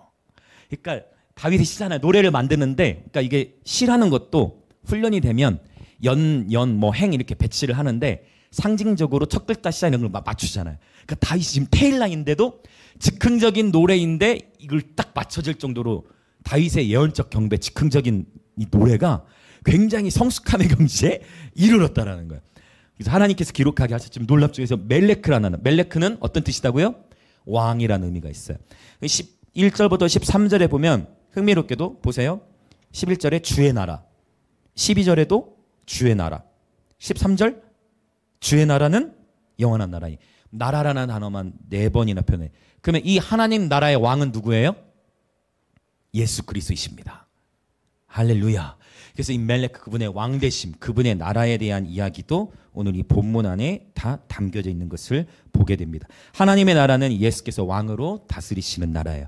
그러니까 다윗이 시잖아요. 노래를 만드는데, 그러니까 이게 시라는 것도 훈련이 되면 행 이렇게 배치를 하는데 상징적으로 첫 글자 시자 이런 걸 맞추잖아요. 그러니까 다윗이 지금 테일라인데도 즉흥적인 노래인데 이걸 딱 맞춰질 정도로 다윗의 예언적 경배, 즉흥적인 이 노래가 굉장히 성숙함의 경지에 이르렀다라는 거예요. 그래서 하나님께서 기록하게 하셨지만 놀랍죠. 그래서 멜레크는 어떤 뜻이다고요? 왕이라는 의미가 있어요. 11절부터 13절에 보면 흥미롭게도 보세요. 11절에 주의 나라, 12절에도 주의 나라, 13절 주의 나라는 영원한 나라니. 나라라는 단어만 4번이나 표현해. 그러면 이 하나님 나라의 왕은 누구예요? 예수 그리스도이십니다. 할렐루야. 그래서 이 멜레크, 그분의 왕되심, 그분의 나라에 대한 이야기도 오늘 이 본문 안에 다 담겨져 있는 것을 보게 됩니다. 하나님의 나라는 예수께서 왕으로 다스리시는 나라예요.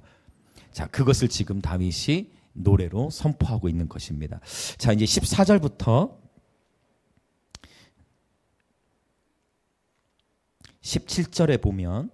자, 그것을 지금 다윗이 노래로 선포하고 있는 것입니다. 자, 이제 14절부터 17절에 보면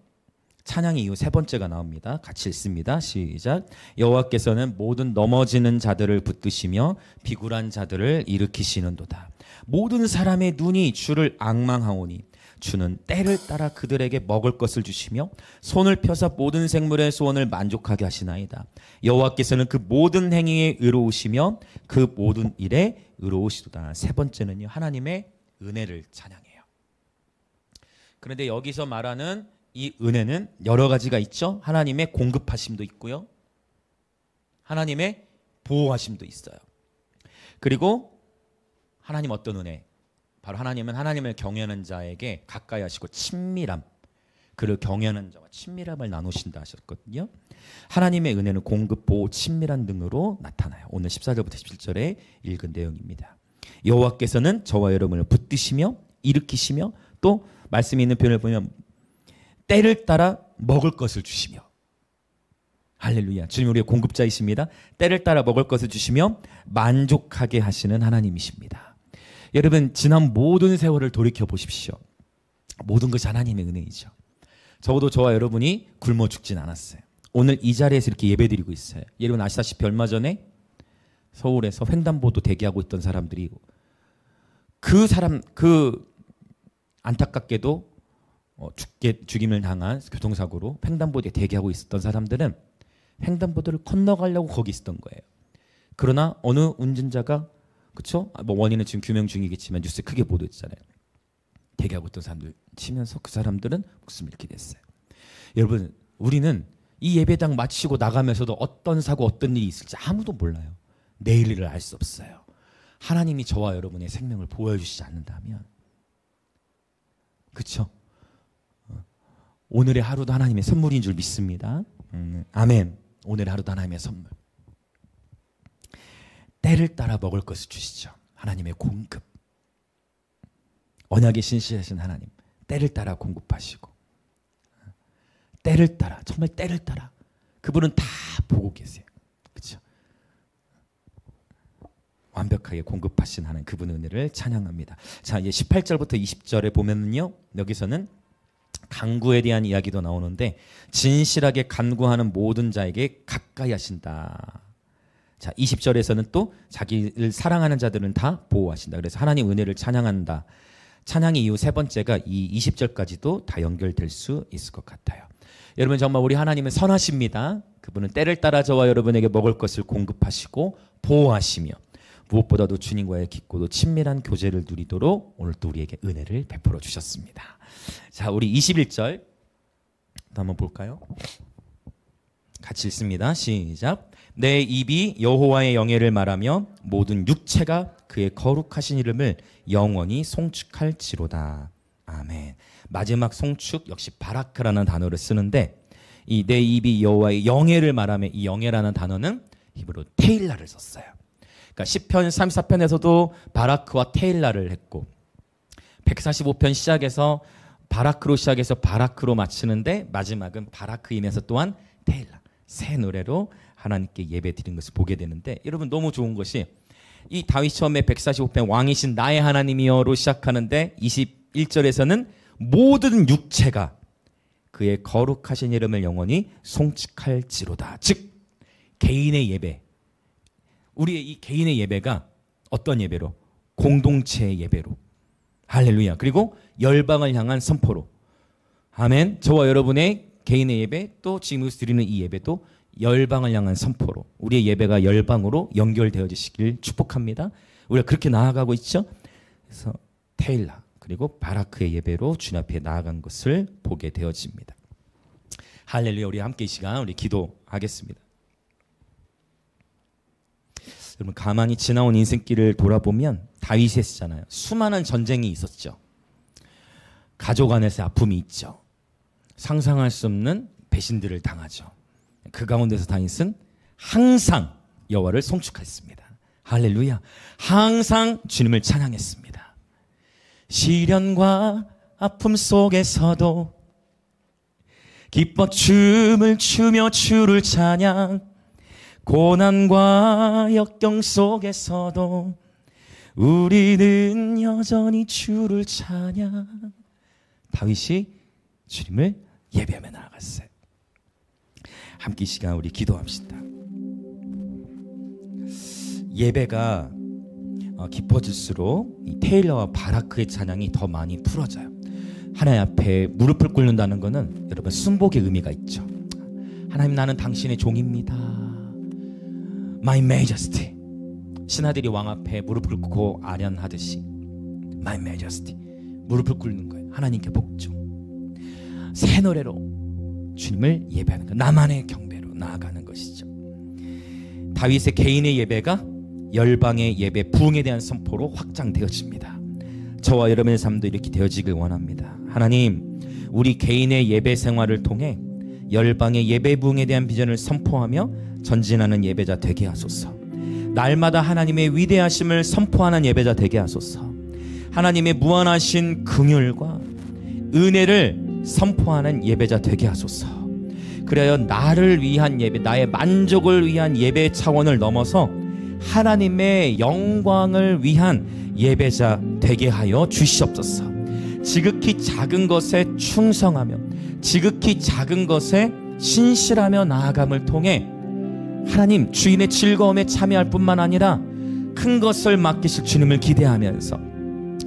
찬양의 이유 세 번째가 나옵니다. 같이 읽습니다. 시작. 여호와께서는 모든 넘어지는 자들을 붙드시며 비굴한 자들을 일으키시는도다. 모든 사람의 눈이 주를 앙망하오니 주는 때를 따라 그들에게 먹을 것을 주시며 손을 펴서 모든 생물의 소원을 만족하게 하시나이다. 여호와께서는 그 모든 행위에 의로우시며 그 모든 일에 의로우시도다. 세 번째는요, 하나님의 은혜를 찬양해요. 그런데 여기서 말하는 이 은혜는 여러 가지가 있죠. 하나님의 공급하심도 있고요, 하나님의 보호하심도 있어요. 그리고 하나님 어떤 은혜? 바로 하나님은 하나님을 경외하는 자에게 가까이 하시고 친밀함, 그를 경외하는 자와 친밀함을 나누신다 하셨거든요. 하나님의 은혜는 공급, 보호, 친밀한 등으로 나타나요. 오늘 14절부터 17절에 읽은 내용입니다. 여호와께서는 저와 여러분을 붙드시며 일으키시며, 또 말씀이 있는 표현을 보면 때를 따라 먹을 것을 주시며, 할렐루야, 주님 우리의 공급자이십니다. 때를 따라 먹을 것을 주시며 만족하게 하시는 하나님이십니다. 여러분, 지난 모든 세월을 돌이켜 보십시오. 모든 것이 하나님의 은혜이죠. 적어도 저와 여러분이 굶어 죽진 않았어요. 오늘 이 자리에서 이렇게 예배드리고 있어요. 여러분 아시다시피 얼마 전에 서울에서 횡단보도 대기하고 있던 사람들이, 그 안타깝게도 죽임을 당한 교통사고로 횡단보도에 대기하고 있었던 사람들은 횡단보도를 건너가려고 거기 있었던 거예요. 그러나 어느 운전자가, 그렇죠? 뭐 원인은 지금 규명 중이겠지만 뉴스에 크게 보도했잖아요. 대기하고 있던 사람들 치면서 그 사람들은 목숨을 잃게 됐어요. 여러분, 우리는 이 예배당 마치고 나가면서도 어떤 사고, 어떤 일이 있을지 아무도 몰라요. 내일 일을 알 수 없어요. 하나님이 저와 여러분의 생명을 보여주시지 않는다면, 그렇죠? 오늘의 하루도 하나님의 선물인 줄 믿습니다. 아멘. 오늘의 하루도 하나님의 선물. 때를 따라 먹을 것을 주시죠. 하나님의 공급. 언약의 신실하신 하나님, 때를 따라 공급하시고, 때를 따라, 정말 때를 따라 그분은 다 보고 계세요. 그렇죠? 완벽하게 공급하신 하나님, 그분의 은혜를 찬양합니다. 자, 이제 18절부터 20절에 보면요, 여기서는 간구에 대한 이야기도 나오는데, 진실하게 간구하는 모든 자에게 가까이 하신다. 자, 20절에서는 또 자기를 사랑하는 자들은 다 보호하신다. 그래서 하나님 은혜를 찬양한다. 찬양의 이유 세 번째가 이 20절까지도 다 연결될 수 있을 것 같아요. 여러분, 정말 우리 하나님은 선하십니다. 그분은 때를 따라 저와 여러분에게 먹을 것을 공급하시고 보호하시며, 무엇보다도 주님과의 깊고도 친밀한 교제를 누리도록 오늘 또 우리에게 은혜를 베풀어 주셨습니다. 자, 우리 21절 한번 볼까요? 같이 읽습니다. 시작. 내 입이 여호와의 영예를 말하며 모든 육체가 그의 거룩하신 이름을 영원히 송축할지로다. 아멘. 마지막 송축 역시 바라크라는 단어를 쓰는데, 이 내 입이 여호와의 영예를 말하며, 이 영예라는 단어는 히브리어로 테일라를 썼어요. 그러니까 시편 34편에서도 바라크와 테일라를 했고, 145편 시작해서 바라크로 시작해서 바라크로 마치는데 마지막은 바라크이면서 또한 테일라, 새 노래로 하나님께 예배 드린 것을 보게 되는데, 여러분 너무 좋은 것이 이 다윗 처음에 145편 왕이신 나의 하나님이여로 시작하는데 21절에서는 모든 육체가 그의 거룩하신 이름을 영원히 송축할지로다. 즉 개인의 예배, 우리의 이 개인의 예배가 어떤 예배로? 공동체의 예배로. 할렐루야. 그리고 열방을 향한 선포로. 아멘. 저와 여러분의 개인의 예배, 또 지금 드리는 이 예배도 열방을 향한 선포로, 우리의 예배가 열방으로 연결되어지시길 축복합니다. 우리가 그렇게 나아가고 있죠. 그래서 테일라 그리고 바라크의 예배로 주님 앞에 나아간 것을 보게 되어집니다. 할렐루야. 우리 함께 이 시간 우리 기도하겠습니다. 여러분, 가만히 지나온 인생길을 돌아보면 다윗이잖아요. 수많은 전쟁이 있었죠. 가족 안에서 아픔이 있죠. 상상할 수 없는 배신들을 당하죠. 그 가운데서 다윗은 항상 여호와를 송축했습니다. 할렐루야. 항상 주님을 찬양했습니다. 시련과 아픔 속에서도 기뻐 춤을 추며 주를 찬양, 고난과 역경 속에서도 우리는 여전히 주를 찬양. 다윗이 주님을 예배하며 나아갔어요. 함께 이 시간 우리 기도합시다. 예배가 깊어질수록 이 테일러와 바라크의 찬양이 더 많이 풀어져요. 하나님 앞에 무릎을 꿇는다는 것은 여러분 순복의 의미가 있죠. 하나님, 나는 당신의 종입니다. My Majesty. 신하들이 왕 앞에 무릎을 꿇고 아련하듯이 My Majesty 무릎을 꿇는 거예요. 하나님께 복종. 새 노래로 주님을 예배하는 것, 나만의 경배로 나아가는 것이죠. 다윗의 개인의 예배가 열방의 예배, 부흥에 대한 선포로 확장되어집니다. 저와 여러분의 삶도 이렇게 되어지길 원합니다. 하나님, 우리 개인의 예배 생활을 통해 열방의 예배 부흥에 대한 비전을 선포하며 전진하는 예배자 되게 하소서. 날마다 하나님의 위대하심을 선포하는 예배자 되게 하소서. 하나님의 무한하신 긍휼과 은혜를 선포하는 예배자 되게 하소서. 그래야 나를 위한 예배, 나의 만족을 위한 예배 차원을 넘어서 하나님의 영광을 위한 예배자 되게 하여 주시옵소서. 지극히 작은 것에 충성하며 지극히 작은 것에 신실하며 나아감을 통해 하나님 주인의 즐거움에 참여할 뿐만 아니라 큰 것을 맡기실 주님을 기대하면서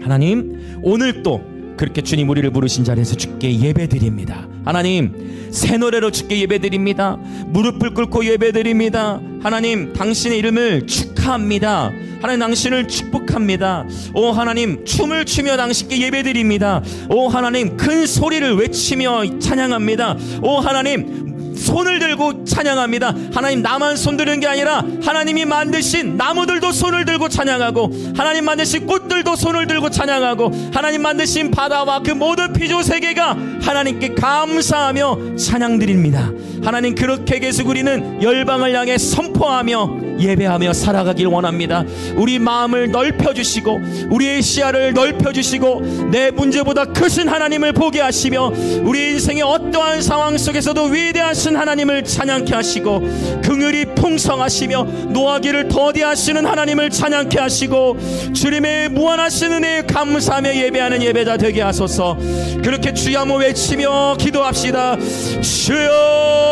하나님, 오늘도 그렇게 주님 우리를 부르신 자리에서 주께 예배드립니다. 하나님, 새 노래로 주께 예배드립니다. 무릎을 꿇고 예배드립니다. 하나님, 당신의 이름을 축하합니다. 하나님, 당신을 축복합니다. 오 하나님, 춤을 추며 당신께 예배드립니다. 오 하나님, 큰 소리를 외치며 찬양합니다. 오 하나님, 손을 들고 찬양합니다. 하나님, 나만 손 드는 게 아니라 하나님이 만드신 나무들도 손을 들고 찬양하고, 하나님 만드신 꽃들도 손을 들고 찬양하고, 하나님 만드신 바다와 그 모든 피조 세계가 하나님께 감사하며 찬양드립니다. 하나님, 그렇게 계속 우리는 열방을 향해 선포하며 예배하며 살아가길 원합니다. 우리 마음을 넓혀주시고 우리의 시야를 넓혀주시고 내 문제보다 크신 하나님을 보게 하시며 우리 인생의 어떠한 상황 속에서도 위대하신 하나님을 찬양케 하시고 긍휼이 풍성하시며 노하기를 더디하시는 하나님을 찬양케 하시고 주님의 무한하신 은혜에 감사하며 예배하는 예배자 되게 하소서. 그렇게 주여 한번 외치며 기도합시다. 주여,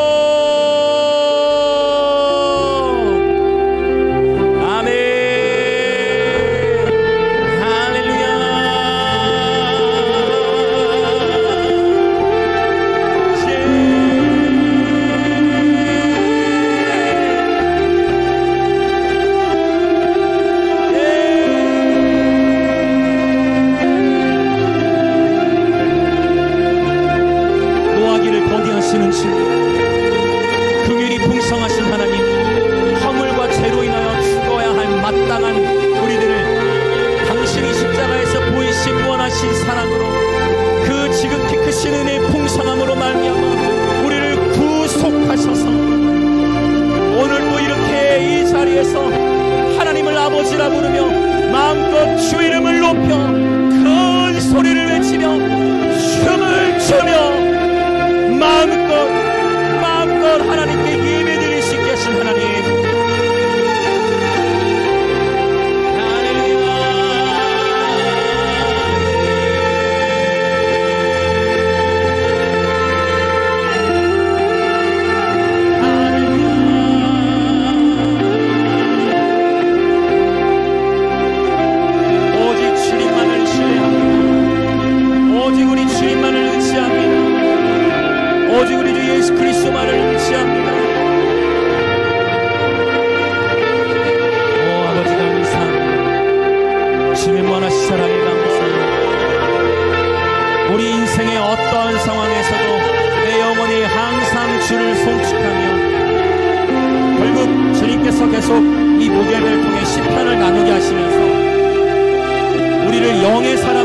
하나님을 아버지라 부르며 마음껏 주 이름을 높여 큰 소리를 외치며 춤을 추며 마음껏 하나님께 예배드릴 수 있게 하신 하나님, 오직 우리 주 예수 그리스도만을 의지합니다. 오 아버지 감사합니다. 주님의 무한하신 사랑에 감사합니다. 우리 인생의 어떠한 상황에서도 내 영혼이 항상 주를 송축하며 결국 주님께서 계속 이 무게를 통해 시편을 나누게 하시면서 우리를 영의 사랑